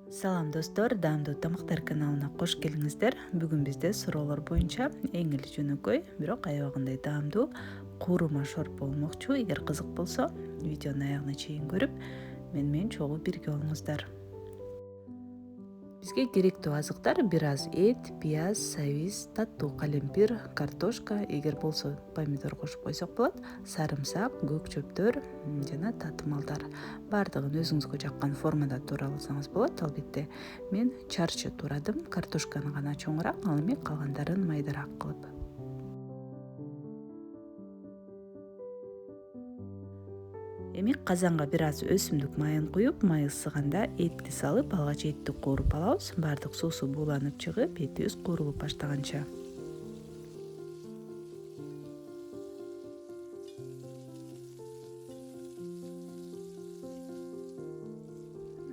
Салам достор, даамдуу тамактар каналына кош келиңиздер. Бүгүн бизде суроолор боюнча эң эле жөнөкөй, бирок аябагындай даамдуу куурма шорпо болмокчу. Эгер кызык болсо, видеонун аягына чейин көрүп, менен чогуу бирге болуңуздар. Бизге керектүү азыктар бир аз эт, пияз, сабиз, таттуу калемпир, картошка, эгер болсо помидор кошуп койсок болот, сарымсак, көк чөптөр жана татымалдар. Баардыгын өзүңүзгө жаккан формада туураласаңыз болот. Албетте мен чарчы туурадым, картошканы гана чоңураак, ал эми калгандарын майдараак кылып. Эми казанга бир аз өсүмдүк майын куюп, май ысыганда этти салып, алгач этти кууруп алабыз. Баардык суусу бууланып чыгып, этибиз куурулуп баштаганча.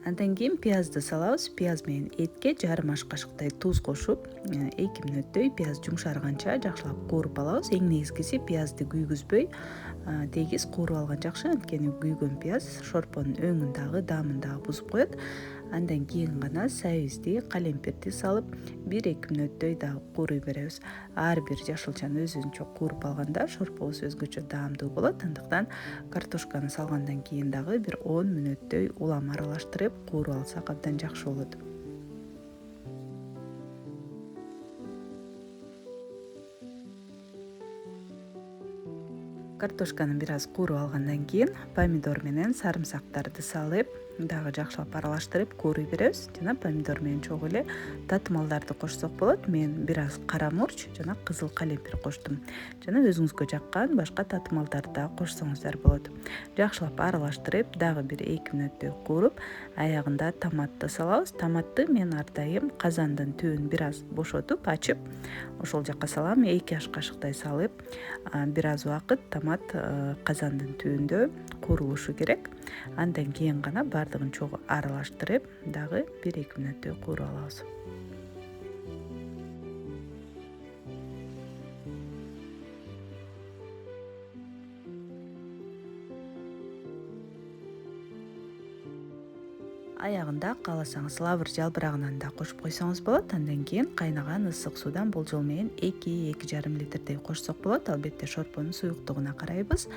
Андан кийин пиязды салабыз. Пияз менен этке жарым аш кашыктай туз кошуп, 2 мүнөттөй пияз жумшарганча жакшылап кууруп алабыз. Эң негизгиси пиязды күйгүзбөй, тегиз кууруп алган жакшы. Анткени күйгөн пияз шорпонун өңүн дагы, даамын дагы бузуп коет. Андан кийин гана сабизди, калемпирди салып, 1-2 мүнөттөй дагы кууруй беребиз. Ар бир жашылчаны өзүнчө кууруп алганда шорпобуз өзгөчө даамдуу болот. Андыктан картошканы салгандан кийин дагы бир 10 мүнөттөй улам аралаштырып кууруп алсак абдан жакшы болот. Картошканы бир аз кууруп алгандан кийин помидор менен сарымсактарды салып, дагы жакшылап аралаштырып кууруй беребиз. Жана помидор менен чогуу эле татымалдарды кошсок болот. Мен бир аз кара мурч жана кызыл калемпир коштум. Жана өзүңүзгө жаккан башка татымалдарды дагы кошсоңуздар болот. Жакшылап аралаштырып, дагы бир 2 мүнөттөй кууруп, аягында томатты салабыз. Томатты мен ар дайым казандын түбүн бир аз бошотуп, ачып, ошол жакка салам. 2 аш кашыктай салып, бир аз убакыт томат казандын түбүндө куурулушу керек. Андан кийин гана баардыгын чогуу аралаштырып, дагы 1-2 мүнөттөй кууруп алабыз. Аягында кааласаңыз лавр жалбырагынан да кошуп койсоңуз болот. Андан кийин кайнаган ысык суудан болжол менен 2-2,5 литрдей кошсок болот. Албетте шорпонун суюктугуна карайбыз.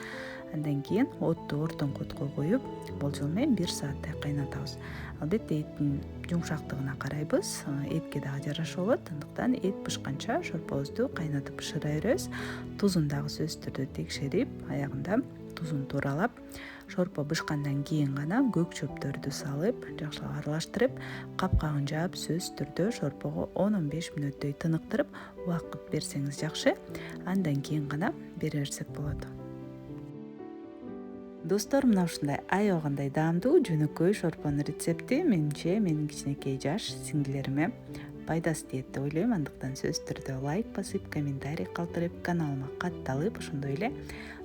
Андан кийин отту ортоңкутко коюп, болжол менен 1 сааттай кайнатабыз. Албетте эттин жумшактыгына карайбыз. Этке дагы жараша болот. Андыктан эт бышканча шорпобузду кайнатып бышыра беребиз. Тузун дагы сөзсүз түрдө текшерип, аягында тузун тууралап, шорпо бышкандан кийин гана көк чөптөрдү салып, жакшылап аралаштырып, капкагын жаап сөзсүз түрдө шорпого 10-15 мүнөттөй тыныктырып, убакыт берсеңиз жакшы. Андан кийин гана бере берсек болот. Достор, мына ушундай аябагандай даамдуу жөнөкөй шорпонун рецепти менимче менин кичинекей жаш сиңдилериме пайдасы тиет деп ойлойм. Андыктан сөзсүз түрдө лайк басып, комментарий калтырып, каналыма катталып, ошондой эле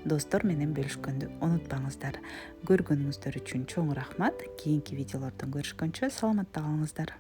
достор менен бөлүшкөндү унутпаңыздар. Көргөнүңүздөр үчүн чоң рахмат. Кийинки видеолордон көрүшкөнчө саламатта калыңыздар.